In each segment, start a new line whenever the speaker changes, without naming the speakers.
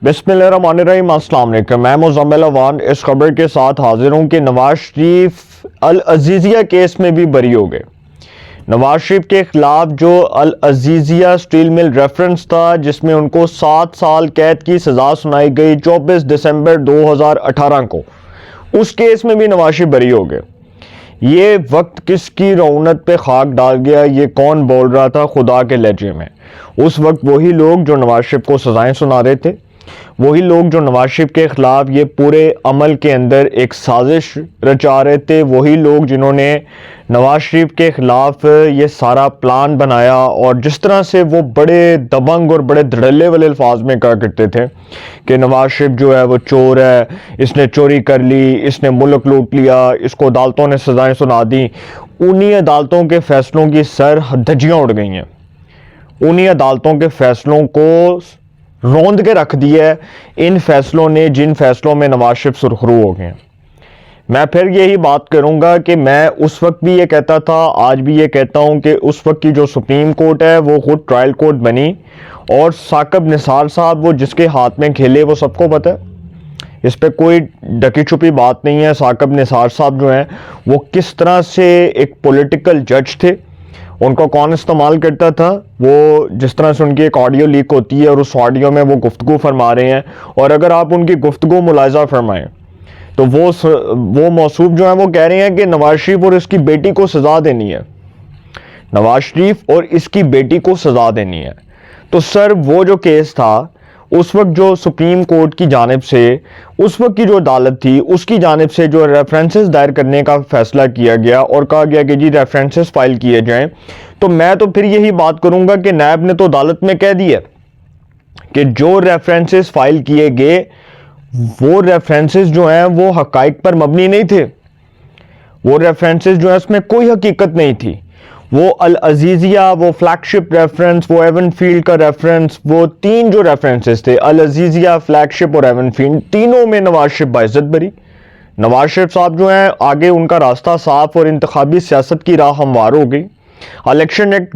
बिस्मिल्लाहिर्रहमानिर्रहीम, अस्सलाम वालेकुम। मैं मुज़म्मिल अवान इस खबर के साथ हाजिर हूँ कि नवाज शरीफ अल अजीज़िया केस में भी बरी हो गए। नवाज शरीफ के खिलाफ जो अल अजीज़िया स्टील मिल रेफरेंस था जिसमें उनको 7 साल कैद की सज़ा सुनाई गई 24 दिसंबर 2018 को, उस केस में भी नवाज शरीफ बरी हो गए। ये वक्त किसकी रौनक पे खाक डाल गया, ये कौन बोल रहा था खुदा के लहजे में? उस वक्त वही लोग जो नवाज शरीफ को सजाएं सुना रहे थे, वही लोग जो नवाज शरीफ के खिलाफ ये पूरे अमल के अंदर एक साजिश रचा रहे थे, वही लोग जिन्होंने नवाज शरीफ के खिलाफ ये सारा प्लान बनाया और जिस तरह से वो बड़े दबंग और बड़े धड़ल्ले वाले अल्फाज में कहा करते थे कि नवाज शरीफ जो है वो चोर है, इसने चोरी कर ली, इसने मुल्क लूट लिया, इसको अदालतों ने सजाएं सुना दी। उन्हीं अदालतों के फैसलों की सर धज्जियाँ उड़ गई हैं, उन्हीं अदालतों के फैसलों को रौंद के रख दिया है इन फैसलों ने जिन फैसलों में नवाज शरीफ सुरखरू हो गए। मैं फिर यही बात करूंगा कि मैं उस वक्त भी ये कहता था, आज भी ये कहता हूं कि उस वक्त की जो सुप्रीम कोर्ट है वो खुद ट्रायल कोर्ट बनी और साकिब निसार साहब वो जिसके हाथ में खेले वो सबको पता है, इस पर कोई ढकी छुपी बात नहीं है। साकिब निसार साहब जो हैं वो किस तरह से एक पॉलिटिकल जज थे, उनको कौन इस्तेमाल करता था, वो जिस तरह से उनकी एक ऑडियो लीक होती है और उस ऑडियो में वो गुफ्तगू फरमा रहे हैं, और अगर आप उनकी गुफ्तगू मुलाहिजा फरमाएं तो वो मौसूफ जो है वो कह रहे हैं कि नवाज शरीफ और इसकी बेटी को सज़ा देनी है, नवाज शरीफ और इसकी बेटी को सज़ा देनी है। तो सर वो जो केस था उस वक्त जो सुप्रीम कोर्ट की जानिब से, उस वक्त की जो अदालत थी उसकी जानिब से जो रेफरेंसेस दायर करने का फैसला किया गया और कहा गया कि जी रेफरेंसेस फाइल किए जाएं, तो मैं तो फिर यही बात करूंगा कि नैब ने तो अदालत में कह दिया कि जो रेफरेंसेस फाइल किए गए वो रेफरेंसेस जो हैं वो हकाइक पर मबनी नहीं थे, वो रेफरेंसेस जो है उसमें कोई हकीकत नहीं थी। वो अल अजीज़िया, वो फ्लैगशिप रेफरेंस, वो एवनफील्ड का रेफरेंस, वो तीन जो रेफरेंसेस थे अल अजीज़िया, फ्लैगशिप और एवनफील्ड, तीनों में नवाज शरीफ बाइज्जत बरी। नवाज शरीफ साहब जो हैं आगे उनका रास्ता साफ और इंतखाबी सियासत की राह हमवार हो गई। इलेक्शन एक्ट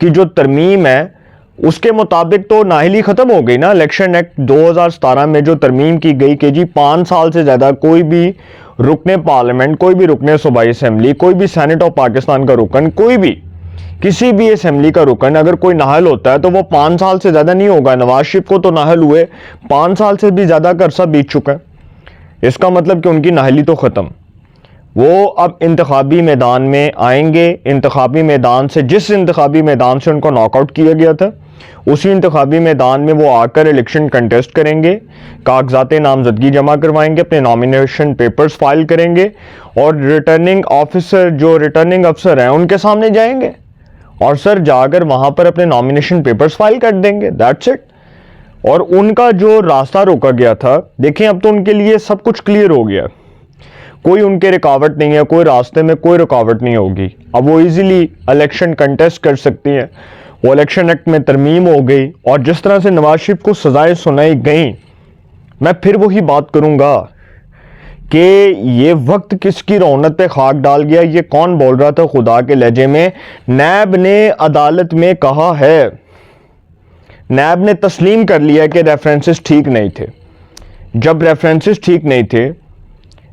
की जो तरमीम है उसके मुताबिक तो नाहली ख़त्म हो गई ना। इलेक्शन एक्ट 2017 में जो तरमीम की गई कि जी 5 साल से ज़्यादा कोई भी रुकने पार्लियामेंट, कोई भी रुकने सूबाई असम्बली, कोई भी सेनेट ऑफ पाकिस्तान का रुकन, कोई भी किसी भी असम्बली का रुकन अगर कोई नाहल होता है तो वो 5 साल से ज़्यादा नहीं होगा। नवाज शरीफ को तो नाहल हुए 5 साल से भी ज़्यादा का अरसा बीत चुका है, इसका मतलब कि उनकी नाहली तो ख़त्म। वो अब इंतखाबी मैदान में आएंगे, इंतखाबी मैदान से, जिस इंतखाबी मैदान से उनको नॉकआउट किया गया था उसी इंतखाबी मैदान में वो आकर इलेक्शन कंटेस्ट करेंगे, कागजात नामजदगी जमा करवाएंगे, अपने नॉमिनेशन पेपर्स फाइल करेंगे और रिटर्निंग ऑफिसर जो रिटर्निंग अफसर हैं उनके सामने जाएंगे और सर जाकर वहां पर अपने नॉमिनेशन पेपर्स फाइल कर देंगे, दैट्स इट। और उनका जो रास्ता रोका गया था, देखें अब तो उनके लिए सब कुछ क्लियर हो गया, कोई उनके रुकावट नहीं है, कोई रास्ते में कोई रुकावट नहीं होगी। अब वो इजीली इलेक्शन कंटेस्ट कर सकती हैं। वो इलेक्शन एक्ट में तरमीम हो गई और जिस तरह से नवाज शरीफ को सजाएं सुनाई गई, मैं फिर वही बात करूंगा कि ये वक्त किसकी रौनक पे खाक डाल गया, ये कौन बोल रहा था खुदा के लहजे में? नैब ने अदालत में कहा है, नैब ने तस्लीम कर लिया कि रेफरेंसेस ठीक नहीं थे। जब रेफरेंसेस ठीक नहीं थे,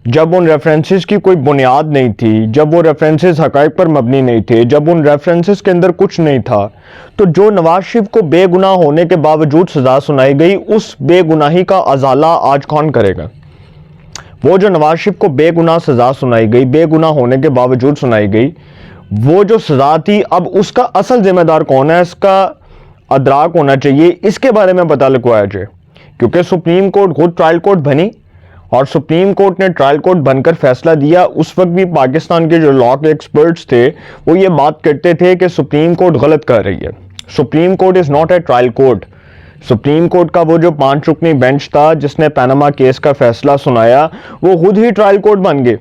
जब उन रेफरेंसेस की कोई बुनियाद नहीं थी, जब वो रेफरेंसेस हकाइक पर मबनी नहीं थे, जब उन रेफरेंसेस के अंदर कुछ नहीं था, तो जो नवाज शरीफ को बेगुनाह होने के बावजूद सजा सुनाई गई उस बेगुनाही का अजाला आज कौन करेगा? वो जो नवाज शरीफ को बेगुनाह सजा सुनाई गई, बेगुनाह होने के बावजूद सुनाई गई, वो जो सजा थी, अब उसका असल जिम्मेदार कौन है, इसका अदराक होना चाहिए, इसके बारे में पता लगवाया जाए। क्योंकि सुप्रीम कोर्ट खुद ट्रायल कोर्ट बनी और सुप्रीम कोर्ट ने ट्रायल कोर्ट बनकर फैसला दिया। उस वक्त भी पाकिस्तान के जो लॉ के एक्सपर्ट्स थे वो ये बात करते थे कि सुप्रीम कोर्ट गलत कर रही है, supreme court is not a trial court. Supreme court का वो जो 5 रुकनी बेंच था जिसने पनामा केस का फैसला सुनाया, वो खुद ही ट्रायल कोर्ट बन गए,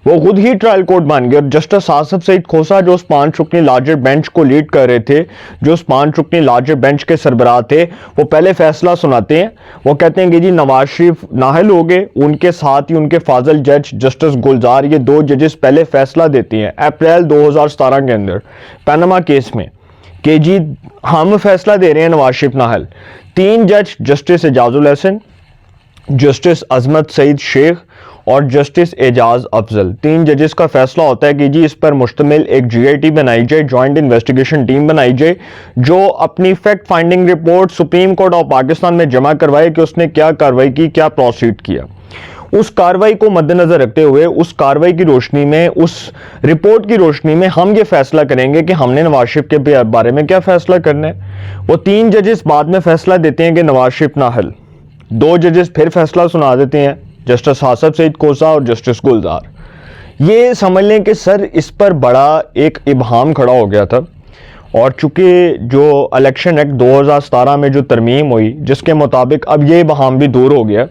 वो खुद ही ट्रायल कोर्ट बन गए। और जस्टिस आसिफ सईद खोसा जो उस 5 रुकनी लार्जर बेंच को लीड कर रहे थे, जो उस 5 रुकनी लार्जर बेंच के सरबराह थे, वो पहले फैसला सुनाते हैं, वो कहते हैं कि जी नवाज शरीफ नाहल हो गए, उनके साथ ही उनके फाजल जज जस्टिस गुलजार, ये 2 जजेस पहले फैसला देती हैं अप्रैल 2017 के अंदर पनामा केस में कि जी हम फैसला दे रहे हैं नवाज शरीफ नाहल। 3 जज जस्टिस एजाजुल हसन, जस्टिस अजमत सईद शेख और जस्टिस एजाज अफजल, 3 जजेस का फैसला होता है कि जी इस पर मुश्तमिल एक GIT बनाई जाए, जॉइंट इन्वेस्टिगेशन टीम बनाई जाए, जो अपनी fact finding report supreme court of Pakistan में जमा करवाए कि उसने क्या कार्रवाई की, क्या प्रोसीड किया। उस कार्रवाई को मद्देनजर रखते हुए, उस कार्रवाई की रोशनी में, उस रिपोर्ट की रोशनी में हम ये फैसला करेंगे कि हमने नवाज शरीफ के बारे में क्या फैसला करना है। वो 3 जजेस बाद में फैसला देते हैं कि नवाज शरीफ नाहल। 2 जजेस फिर फैसला सुना देते हैं, जस्टिस आसफ सईद कोसा और जस्टिस गुलजार। ये समझ लें कि सर इस पर बड़ा एक इबहाम खड़ा हो गया था। और चूंकि जो इलेक्शन एक्ट 2017 में जो तरमीम हुई, जिसके मुताबिक अब ये इबहाम भी दूर हो गया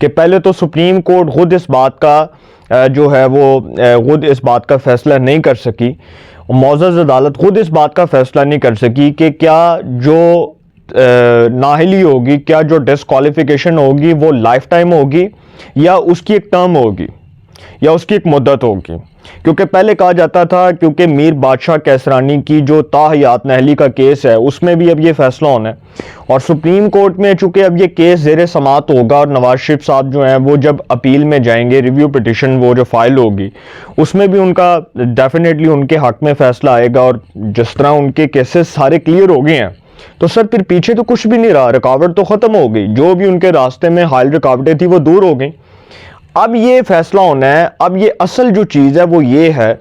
कि पहले तो सुप्रीम कोर्ट खुद इस बात का जो है वो खुद इस बात का फैसला नहीं कर सकी, मौजूद अदालत खुद इस बात का फैसला नहीं कर सकी कि क्या जो नाहली होगी, क्या जो डिस्क्वालिफिकेशन होगी वो लाइफ टाइम होगी या उसकी एक टर्म होगी या उसकी एक मुद्दत होगी। क्योंकि पहले कहा जाता था, क्योंकि मीर बादशाह कैसरानी की जो ताहयात नाहली का केस है उसमें भी अब ये फैसला होना है और सुप्रीम कोर्ट में चूंकि अब ये केस ज़ेरे समात होगा और नवाज शरीफ साहब जो हैं वो जब अपील में जाएंगे, रिव्यू पिटिशन वो जो फाइल होगी उसमें भी उनका डेफिनेटली उनके हक में फैसला आएगा। और जिस तरह उनके केसेस सारे क्लियर हो गए हैं तो सर फिर पीछे तो कुछ भी नहीं रहा, रुकावट तो ख़त्म हो गई, जो भी उनके रास्ते में हाल रुकावटें थी वो दूर हो गई। अब ये फैसला होना है, अब ये असल जो चीज़ है वो ये है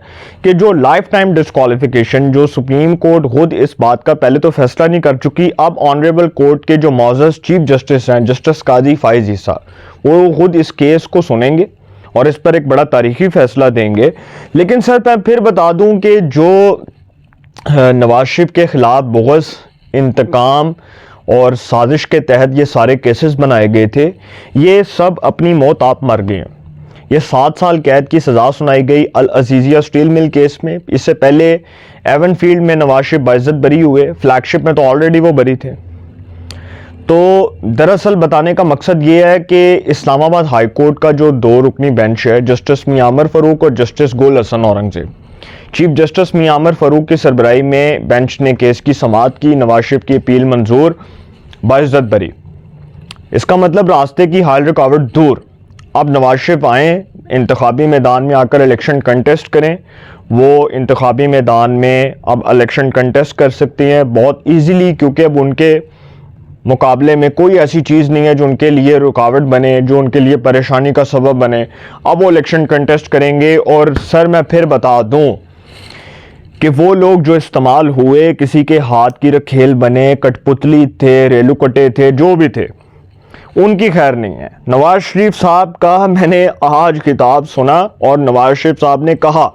कि जो लाइफ टाइम डिस्क्वालिफिकेशन, जो सुप्रीम कोर्ट खुद इस बात का पहले तो फैसला नहीं कर चुकी, अब ऑनरेबल कोर्ट के जो मौजूद चीफ जस्टिस हैं जस्टिस काजी फाइज ईसा, वो खुद इस केस को सुनेंगे और इस पर एक बड़ा तारीखी फैसला देंगे। लेकिन सर मैं फिर बता दूं कि जो नवाज शरीफ के खिलाफ बुग़्ज़, इंतकाम और साजिश के तहत ये सारे केसेस बनाए गए थे, ये सब अपनी मौत आप मर गए हैं। ये 7 साल कैद की सज़ा सुनाई गई अल अजीज़िया स्टील मिल केस में। इससे पहले एवन फील्ड में नवाज शरीफ बाइज्जत बरी हुए, फ्लैगशिप में तो ऑलरेडी वो बरी थे। तो दरअसल बताने का मकसद ये है कि इस्लामाबाद हाई कोर्ट का जो 2 रुकनी बेंच है, जस्टिस मियां अमर फ़ारूक और जस्टिस गुल हसन औरंगज़ेब, चीफ जस्टिस मियां अमर फ़ारूक की सरबराही में बेंच ने केस की समाअत की, नवाज शरीफ की अपील मंजूर, बाइज्जत बरी। इसका मतलब रास्ते की हाल रुकावट दूर। अब नवाज शरीफ आएँ, इंतखाबी मैदान में आकर इलेक्शन कंटेस्ट करें, वो इंतखाबी मैदान में अब इलेक्शन कंटेस्ट कर सकते हैं बहुत ईजीली, क्योंकि अब उनके मुकाबले में कोई ऐसी चीज़ नहीं है जो उनके लिए रुकावट बने, जो उनके लिए परेशानी का सबब बने। अब वो इलेक्शन कंटेस्ट करेंगे। और सर मैं फिर बता दूं कि वो लोग जो इस्तेमाल हुए, किसी के हाथ की रखेल बने, कठपुतली थे, रेलू कटे थे, जो भी थे, उनकी खैर नहीं है। नवाज शरीफ साहब का मैंने आज किताब सुना और नवाज शरीफ साहब ने कहा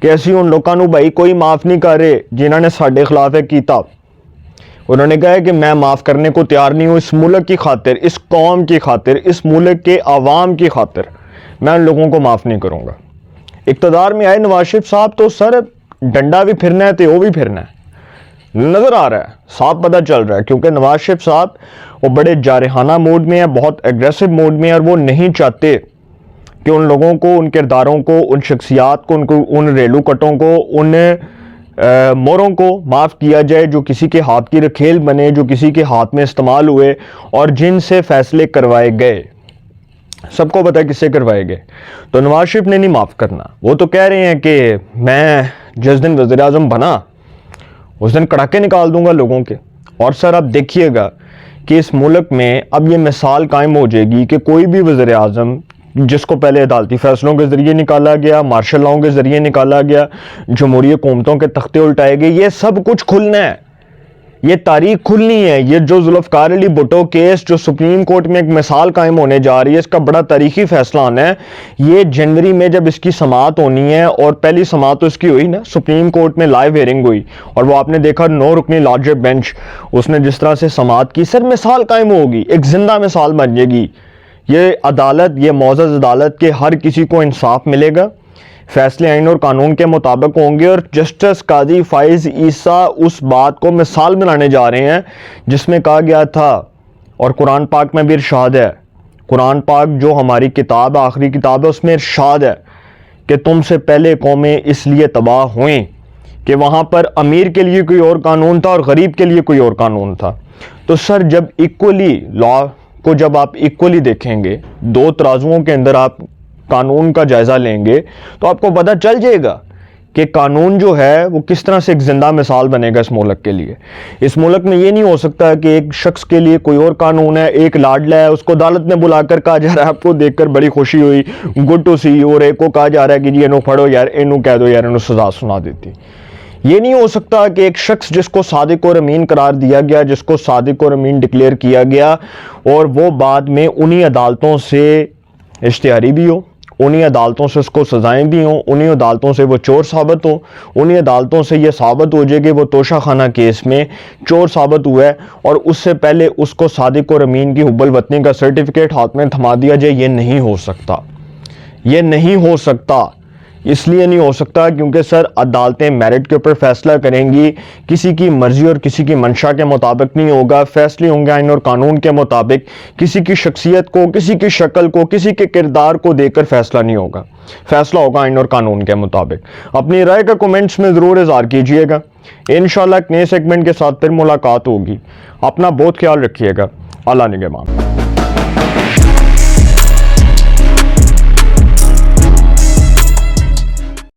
कि असी उन लोगों को भाई कोई माफ़ नहीं कर रहे जिन्होंने साढ़े खिलाफ है किया। उन्होंने कहा कि मैं माफ़ करने को तैयार नहीं हूँ, इस मुल्क की खातिर, इस कौम की खातिर, इस मुल्क के आवाम की खातिर मैं उन लोगों को माफ़ नहीं करूँगा। इक़्तिदार में आए नवाज शरीफ साहब तो सर डंडा भी फिरना है तो वो भी फिरना है, नज़र आ रहा है, साफ पता चल रहा है। क्योंकि नवाज शरीफ साहब वो बड़े जारहाना मूड में है, बहुत एग्रेसिव मूड में है और वो नहीं चाहते कि उन लोगों को, उन किरदारों को, उन शख्सियात को, उन रेलू कटों को, उन मोरों को माफ़ किया जाए जो किसी के हाथ की रखेल बने, जो किसी के हाथ में इस्तेमाल हुए और जिनसे फैसले करवाए गए। सबको पता है किससे करवाए गए। तो नवाज शरीफ ने नहीं माफ़ करना। वो तो कह रहे हैं कि मैं जिस दिन वज़ीर आज़म बना उस दिन कड़ाके निकाल दूंगा लोगों के। और सर अब देखिएगा कि इस मुल्क में अब ये मिसाल कायम हो जाएगी कि कोई भी वज़ीर आज़म जिसको पहले अदालती फैसलों के ज़रिए निकाला गया, मार्शल लॉ के ज़रिए निकाला गया, जमहूरी हुकूमतों के तख्ते उल्टाए गए, ये सब कुछ खुलना है, ये तारीख खुलनी है। ये जो जुल्फ़िकार अली भुट्टो केस जो सुप्रीम कोर्ट में एक मिसाल कायम होने जा रही है, इसका बड़ा तारीखी फैसला आना है। ये जनवरी में जब इसकी समाअत होनी है, और पहली समाअत तो इसकी हुई ना, सुप्रीम कोर्ट में लाइव हियरिंग हुई और वो आपने देखा 9 रुकनी लार्जर बेंच उसने जिस तरह से समाअत की, सर मिसाल कायम होगी, एक जिंदा मिसाल बन जाएगी। ये अदालत, ये मौजूद अदालत के हर किसी को इंसाफ मिलेगा, फैसले आइन और कानून के मुताबिक होंगे। और जस्टिस काजी फाइज ईसा उस बात को मिसाल बनाने जा रहे हैं जिसमें कहा गया था, और कुरान पाक में भी इरशाद है, कुरान पाक जो हमारी किताब, आखिरी किताब है, उसमें इरशाद है कि तुमसे पहले कौमें इसलिए तबाह हुई कि वहाँ पर अमीर के लिए कोई और कानून था और गरीब के लिए कोई और कानून था। तो सर जब इक्वली लॉ को जब आप इक्वली देखेंगे, दो तराजुओं के अंदर आप कानून का जायज़ा लेंगे तो आपको पता चल जाएगा कि कानून जो है वो किस तरह से एक जिंदा मिसाल बनेगा इस मुल्क के लिए। इस मुल्क में ये नहीं हो सकता कि एक शख्स के लिए कोई और कानून है, एक लाडला है, उसको अदालत में बुलाकर कहा जा रहा है, आपको देखकर बड़ी खुशी हुई, गुड टू सी, और एक को कहा जा रहा है कि जी इन्हों फड़ो यार, इन्हों कह दो यार, इन्हों सजा सुना देती। ये नहीं हो सकता कि एक शख्स जिसको सादिक और अमीन करार दिया गया, जिसको सादिक और अमीन डिक्लेयर किया गया, और वो बाद में उन्हीं अदालतों से इश्तिहारी भी हो, उन्हीं अदालतों से उसको सज़ाएं भी हों, उन्हीं अदालतों से वो चोर साबित हो, उन्हीं अदालतों से ये साबित हो जाए कि वो तोशा खाना केस में चोर साबित हुआ है, और उससे पहले उसको सादिक और अमीन की हुब्बुल वतनी का सर्टिफिकेट हाथ में थमा दिया जाए। ये नहीं हो सकता, ये नहीं हो सकता। इसलिए नहीं हो सकता क्योंकि सर अदालतें मेरिट के ऊपर फैसला करेंगी, किसी की मर्जी और किसी की मंशा के मुताबिक नहीं होगा। फैसले होंगे आइन और कानून के मुताबिक, किसी की शख्सियत को, किसी की शक्ल को, किसी के किरदार को देखकर फैसला नहीं होगा, फैसला होगा आइन और कानून के मुताबिक। अपनी राय का कमेंट्स में ज़रूर इज़हार कीजिएगा। इंशाल्लाह एक नए सेगमेंट के साथ फिर मुलाकात होगी। अपना बहुत ख्याल रखिएगा। अल्लाह निगहबान।